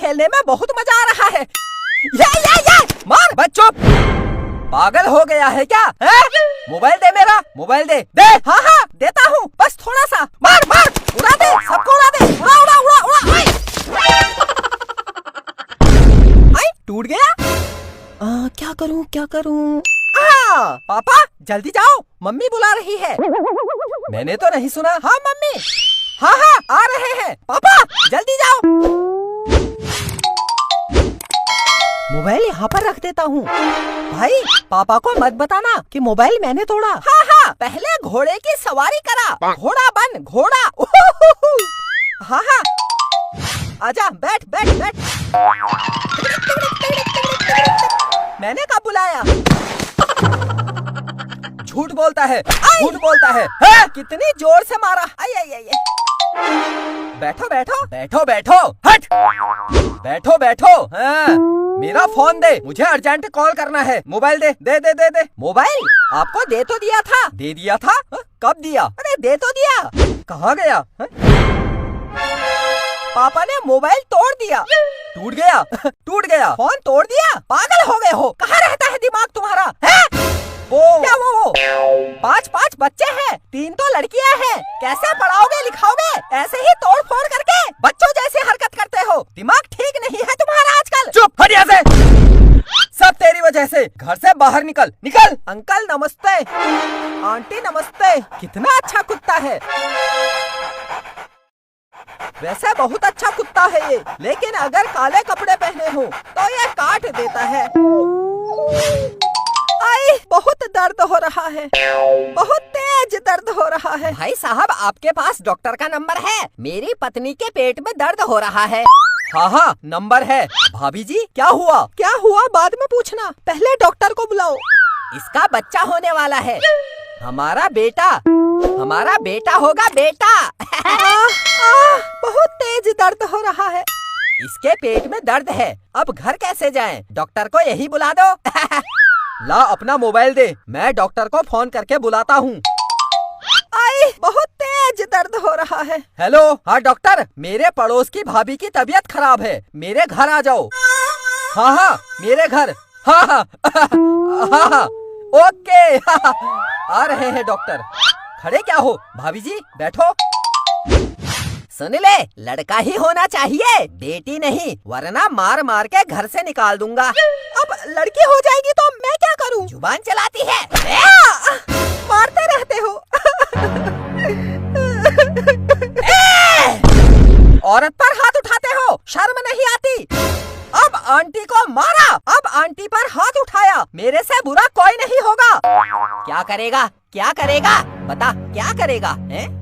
खेलने में बहुत मजा आ रहा है। ये मार बच्चों, पागल हो गया है क्या? है? मोबाइल दे मेरा, मोबाइल दे। हाँ देता हूँ, बस थोड़ा सा। मार उड़ा दे, सबको उड़ा दे, उड़ा। आई टूट गया। क्या करूँ? पापा जल्दी जाओ, मम्मी बुला रही है। मैंने तो नहीं सुना। हाँ मम्मी, हाँ आ रहे हैं। पापा जल्दी जाओ। मोबाइल यहाँ पर रख देता हूँ। भाई पापा को मत बताना कि मोबाइल मैंने तोड़ा। हाँ पहले घोड़े की सवारी करा। घोड़ा बन घोड़ा। हाँ आजा, बैठ। मैंने कब बुलाया? झूठ बोलता है। कितनी जोर से मारा। आई। बैठो। हट। बैठो। हाँ। मेरा फोन दे, मुझे अर्जेंट कॉल करना है। मोबाइल दे। मोबाइल आपको दे तो दिया था। दे दिया था? कब दिया? अरे दे तो दिया। कहाँ गया? पापा ने मोबाइल तोड़ दिया। टूट गया। फोन तोड़ दिया? पागल हो गए हो? कहाँ रहता है दिमाग तुम्हारा? है? क्या वो 5 बच्चे हैं, 3 तो लड़कियां हैं। कैसे पढ़ाओगे लिखाओगे? ऐसे ही तोड़ फोड़ करके बच्चों जैसी हरकत करते हो। दिमाग ठीक नहीं है तुम्हारा आजकल। चुप, हट यहाँ से। सब तेरी वजह से। घर से बाहर निकल। अंकल नमस्ते, आंटी नमस्ते। कितना अच्छा कुत्ता है। वैसे बहुत अच्छा कुत्ता है ये, लेकिन अगर काले कपड़े पहने हो तो ये काट देता है। बहुत दर्द हो रहा है, बहुत तेज दर्द हो रहा है। भाई साहब आपके पास डॉक्टर का नंबर है? मेरी पत्नी के पेट में दर्द हो रहा है। हाँ नंबर है। भाभी जी क्या हुआ बाद में पूछना, पहले डॉक्टर को बुलाओ। इसका बच्चा होने वाला है। हमारा बेटा होगा बेटा। बहुत तेज दर्द हो रहा है। इसके पेट में दर्द है, अब घर कैसे जाएं? डॉक्टर को यही बुला दो। ला अपना मोबाइल दे, मैं डॉक्टर को फोन करके बुलाता हूँ। बहुत तेज दर्द हो रहा है। हेलो, हाँ डॉक्टर, मेरे पड़ोस की भाभी की तबीयत खराब है, मेरे घर आ जाओ। हाँ मेरे घर। हाँ ओके। आ रहे हैं डॉक्टर। खड़े क्या हो? भाभी जी बैठो। सुन ले, लड़का ही होना चाहिए, बेटी नहीं, वरना मार के घर से निकाल दूंगा। अब लड़की हो जाएगी तो मैं क्या करूं? जुबान चलाती है, मारते रहते हो। औरत पर हाथ उठाते हो, शर्म नहीं आती? अब आंटी को मारा, अब आंटी पर हाथ उठाया, मेरे से बुरा कोई नहीं होगा। क्या करेगा? बता क्या करेगा?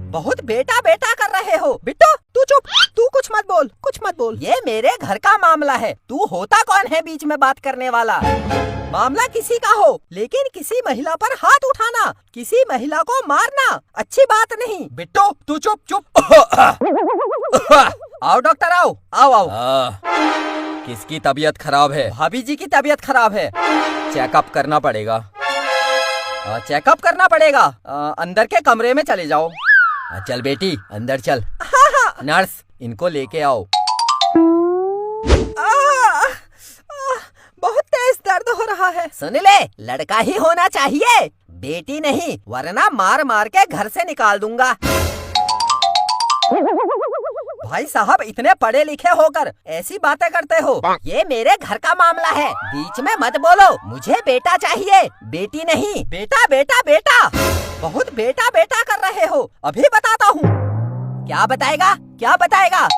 बहुत बेटा कर रहे हो। बिट्टू तू चुप, तू कुछ मत बोल। ये मेरे घर का मामला है, तू होता कौन है बीच में बात करने वाला? मामला किसी का हो, लेकिन किसी महिला पर हाथ उठाना, किसी महिला को मारना अच्छी बात नहीं। बिट्टू तू चुप। आओ डॉक्टर, आओ। किसकी तबीयत खराब है? भाभी जी की तबीयत खराब है। चेकअप करना पड़ेगा। अंदर के कमरे में चले जाओ। चल बेटी अंदर चल। हाँ। नर्स इनको लेके आओ। बहुत तेज दर्द हो रहा है। सुन ले, लड़का ही होना चाहिए, बेटी नहीं, वरना मार के घर से निकाल दूंगा। भाई साहब इतने पढ़े लिखे होकर ऐसी बातें करते हो? ये मेरे घर का मामला है, बीच में मत बोलो। मुझे बेटा चाहिए, बेटी नहीं। बेटा बहुत बेटा कर रहे हो, अभी बताता हूँ। क्या बताएगा?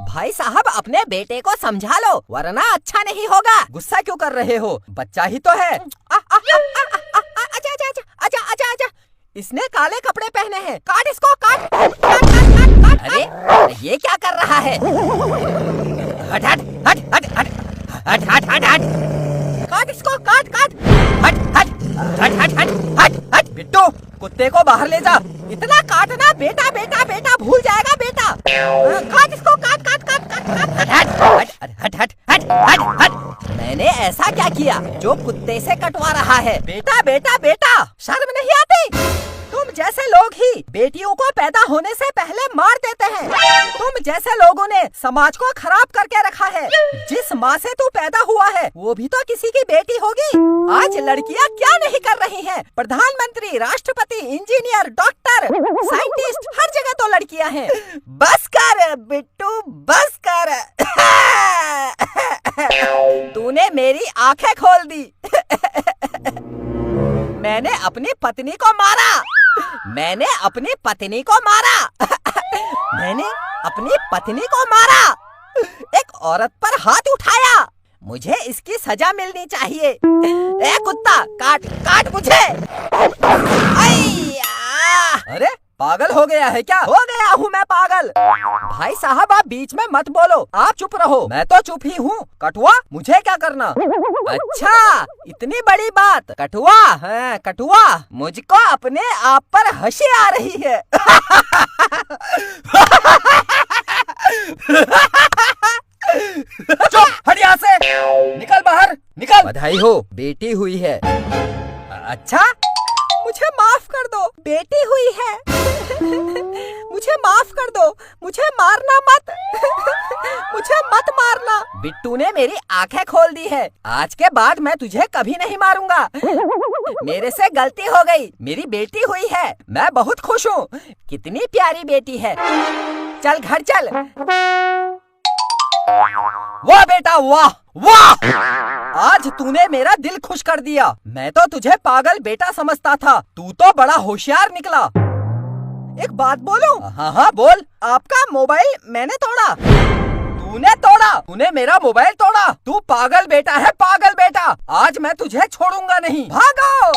भाई साहब अपने बेटे को समझा लो, वरना अच्छा नहीं होगा। गुस्सा क्यों कर रहे हो? बच्चा ही तो है। आजा। इसने काले कपड़े पहने हैं, काट इसको, काट। अरे ये क्या कर रहा है? हट। काट इसको, काट। हट। बिट्टू कुत्ते को बाहर ले जा। इतना काटना, बेटा भूल जाएगा बेटा। काट इसको, काट। हट। मैंने ऐसा क्या किया जो कुत्ते से कटवा रहा है? बेटा शर्म नहीं आती? तुम जैसे लोग ही बेटियों को पैदा होने से पहले मार देते हैं। तुम जैसे लोगों ने समाज को खराब करके रखा है। जिस माँ से तू पैदा हुआ है वो भी तो किसी की बेटी होगी। आज लड़कियाँ क्या नहीं कर रही हैं? प्रधानमंत्री, राष्ट्रपति, इंजीनियर, डॉक्टर, साइंटिस्ट, हर जगह तो लड़कियाँ हैं। बस कर बिट्टू, बस कर। तूने मेरी आंखें खोल दी। मैंने अपनी पत्नी को मारा। मैंने अपनी पत्नी को मारा। मैंने अपनी पत्नी को मारा। एक औरत पर हाथ उठाया। मुझे इसकी सजा मिलनी चाहिए। ए कुत्ता, काट काट मुझे। अरे पागल हो गया है क्या? हो गया हूँ मैं पागल। भाई साहब आप बीच में मत बोलो, आप चुप रहो। मैं तो चुप ही हूँ। कठुआ, मुझे क्या करना? अच्छा इतनी बड़ी बात। कठुआ, हाँ कठुआ, मुझको अपने आप पर हंसी आ रही है। चुप, हट यहाँ से, निकल बाहर, निकल। बधाई हो, बेटी हुई है। अच्छा, मुझे माफ कर दो, बेटी हुई है। मुझे माफ कर दो, मुझे मारना मत। मुझे मत मारना। बिट्टू ने मेरी आंखें खोल दी है। आज के बाद मैं तुझे कभी नहीं मारूंगा। मेरे से गलती हो गई, मेरी बेटी हुई है। मैं बहुत खुश हूँ। कितनी प्यारी बेटी है। चल घर चल। वाह बेटा वाह वाह, आज तूने मेरा दिल खुश कर दिया। मैं तो तुझे पागल बेटा समझता था, तू तो बड़ा होशियार निकला। एक बात बोलूं? हाँ हाँ बोल। आपका मोबाइल मैंने तोड़ा। तूने तोड़ा? तूने मेरा मोबाइल तोड़ा? तू पागल बेटा है, पागल बेटा। आज मैं तुझे छोड़ूंगा नहीं। भागो।